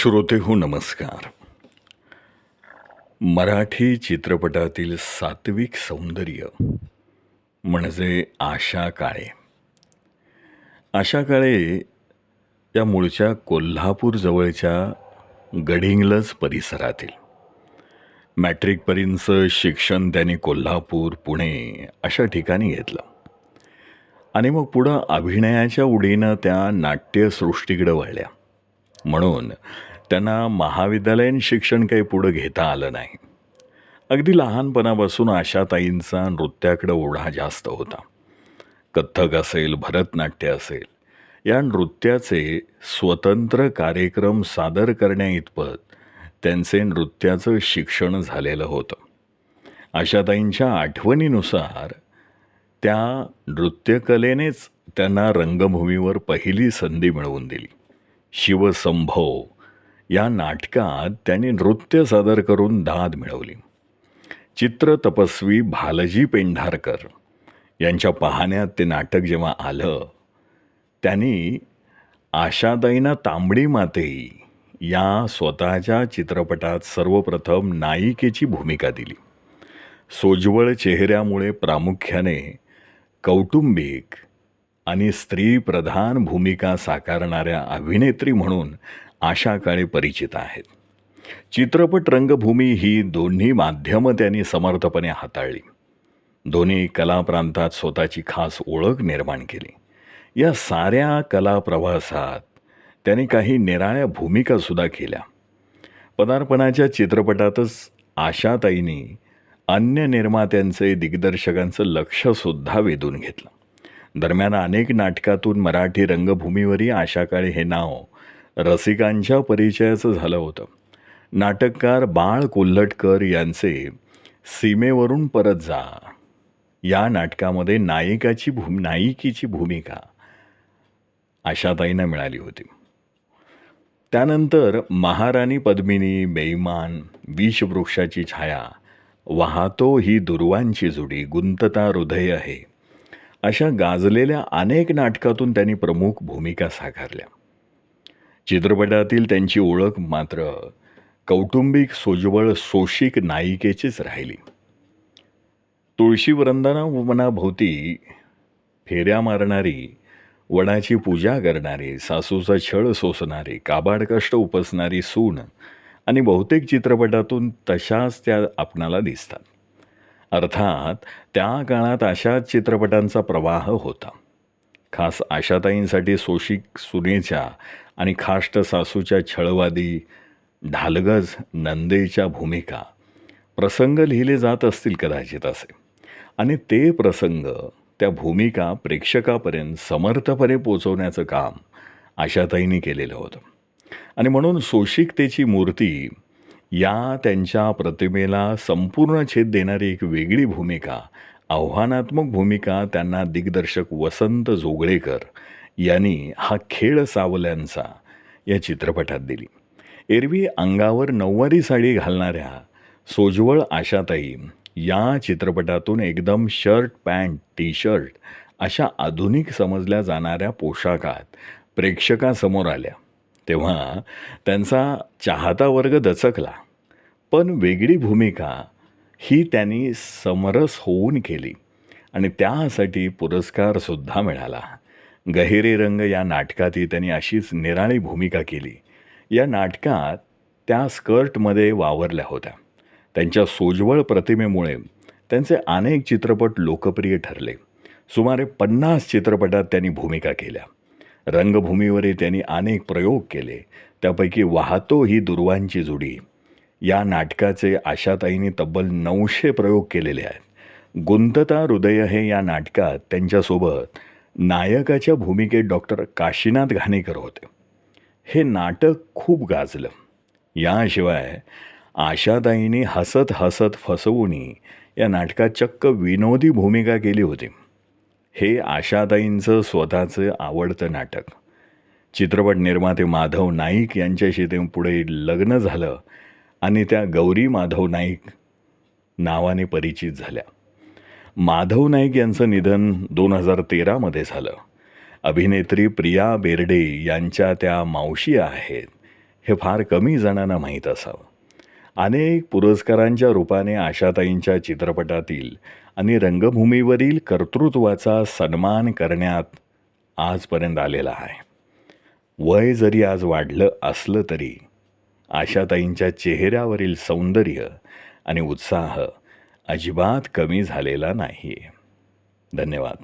श्रोतेहो नमस्कार. मराठी चित्रपटातील सात्विक सौंदर्य म्हणजे आशा काळे. आशा काळे या मूळच्या कोल्हापूर जवळच्या गडिंग्लज परिसरातील. मॅट्रिकपर्यंतचं शिक्षण त्यांनी कोल्हापूर, पुणे अशा ठिकाणी घेतलं आणि मग पुढं अभिनयाच्या उडीनं त्या नाट्यसृष्टीकडे वळल्या. म्हणून त्यांना महाविद्यालयीन शिक्षण काही पुढं घेता आलं नाही. अगदी लहानपणापासून आशाताईंचा नृत्याकडे ओढा जास्त होता. कथ्थक असेल, भरतनाट्य असेल, या नृत्याचे स्वतंत्र कार्यक्रम सादर करण्याइतपत त्यांचे नृत्याचं शिक्षण झालेलं होतं. आशाताईंच्या आठवणीनुसार त्या नृत्यकलेनेच त्यांना रंगभूमीवर पहिली संधी मिळवून दिली. शिवसंभव या नाटकात त्यांनी नृत्य सादर करून दाद मिळवली. चित्रतपस्वी भालजी पेंढारकर यांच्या पाहण्यात ते नाटक जेव्हा आलं, त्यांनी आशाताईंना तांबडी मातेई या स्वतःच्या चित्रपटात सर्वप्रथम नायिकेची भूमिका दिली. सोज्वळ चेहऱ्यामुळे प्रामुख्याने कौटुंबिक आणि स्त्रीप्रधान भूमिका साकारणाऱ्या अभिनेत्री म्हणून आशा काळे परिचित आहेत. चित्रपट रंगभूमी ही दोन्ही माध्यमं त्यांनी समर्थपणे हाताळली. दोन्ही कलाप्रांतात स्वतःची खास ओळख निर्माण केली. या साऱ्या कला प्रवासात त्यांनी काही निराळ्या भूमिकासुद्धा केल्या. पदार्पणाच्या चित्रपटातच आशाताईंनी अन्य निर्मात्यांचे, दिग्दर्शकांचं लक्षसुद्धा वेधून घेतलं. दरम्यान अनेक नाटकातून मराठी रंगभूमीवरही आशा काळे हे नाव रसिकांच्या परिचयाचं झालं होतं. नाटककार बाळ कोल्हटकर यांचे सीमेवरून परत जा या नाटकामध्ये नायिकीची भूमिका आशाताईंना मिळाली होती. त्यानंतर महाराणी पद्मिनी, बेईमान, विषवृक्षाची छाया, वाहतो ही दुर्वांची जुडी, गुंतता हृदय आहे अशा गाजलेल्या अनेक नाटकातून त्यांनी प्रमुख भूमिका साकारल्या. चित्रपटातील त्यांची ओळख मात्र कौटुंबिक, सोज्वळ, सोशिक नायिकेचीच राहिली. तुळशी वृंदावनाभोवती फेऱ्या मारणारी, वडाची पूजा करणारी, सासूचा छळ सोसणारी, काबाड कष्ट उपसणारी सून आणि बहुतेक चित्रपटातून तशाच त्या आपणाला दिसतात. अर्थात त्या काळात अशाच चित्रपटांचा प्रवाह होता. खास आशाताईंसाठी सोशिक सुनेच्या आणि खाष्ट सासूच्या छळवादी, ढालगज नंदेच्या भूमिका, प्रसंग लिहिले जात असतील कदाचित असे, आणि ते प्रसंग, त्या भूमिका प्रेक्षकापर्यंत समर्थपणे पोचवण्याचं काम आशाताईंनी केलेलं होतं. आणि म्हणून सोशिकतेची मूर्ती या त्यांच्या प्रतिमेला संपूर्ण छेद देणारी एक वेगळी भूमिका, आव्हानात्मक भूमिका त्यांना दिग्दर्शक वसंत जोगळेकर यांनी हा खेळ सावल्यांचा या चित्रपटात दिली. एरवी अंगावर नऊवारी साडी घालणाऱ्या सोज्वळ आशाताई या चित्रपटातून एकदम शर्ट, पॅन्ट, टी शर्ट अशा आधुनिक समजल्या जाणाऱ्या पोशाखात प्रेक्षकासमोर आल्या. तेव्हा त्यांचा चाहता वर्ग दचकला. पण वेगळी भूमिका ही त्यांनी समरस होऊन केली आणि त्यासाठी पुरस्कारसुद्धा मिळाला. गहिरे रंग या नाटकातही त्यांनी अशीच निराळी भूमिका केली. या नाटकात त्या स्कर्टमध्ये वावरल्या होत्या. त्यांच्या सोज्वळ प्रतिमेमुळे त्यांचे अनेक चित्रपट लोकप्रिय ठरले. सुमारे 50 चित्रपटात त्यांनी भूमिका केल्या. रंगभूमीवरही त्यांनी अनेक प्रयोग केले. त्यापैकी वाहतो ही दुर्वांची जुडी या नाटकाचे आशाताईंनी तब्बल 900 प्रयोग केलेले आहेत. गुंतता हृदय हे या नाटकात त्यांच्यासोबत नायकाच्या भूमिकेत डॉक्टर काशीनाथ घाणेकर होते. हे नाटक खूप गाजलं. याशिवाय आशाताईंनी हसत हसत फसवुनी या नाटकात चक्क विनोदी भूमिका केली होती. हे आशाताईंचं स्वतःचं आवडतं नाटक. चित्रपट निर्माते माधव नाईक यांच्याशी ते पुढे लग्न झालं आणि त्या गौरी माधव नाईक नावाने परिचित झाल्या. माधव नाईक यांचं निधन 2013 झालं. अभिनेत्री प्रिया बेर्डे यांच्या त्या मावशी आहेत. हे फार कमी जणांना माहीत असावं. अनेक पुरस्कारांच्या रूपाने आशाताईंच्या चित्रपटातील आणि रंगभूमीवरील कर्तृत्वाचा सन्मान करण्यात आजपर्यंत आलेला आहे. वय जरी आज वाढलं असलं तरी आशाताईंच्या चेहऱ्यावरील सौंदर्य आणि उत्साह अजिबात कमी झालेला नाही. धन्यवाद.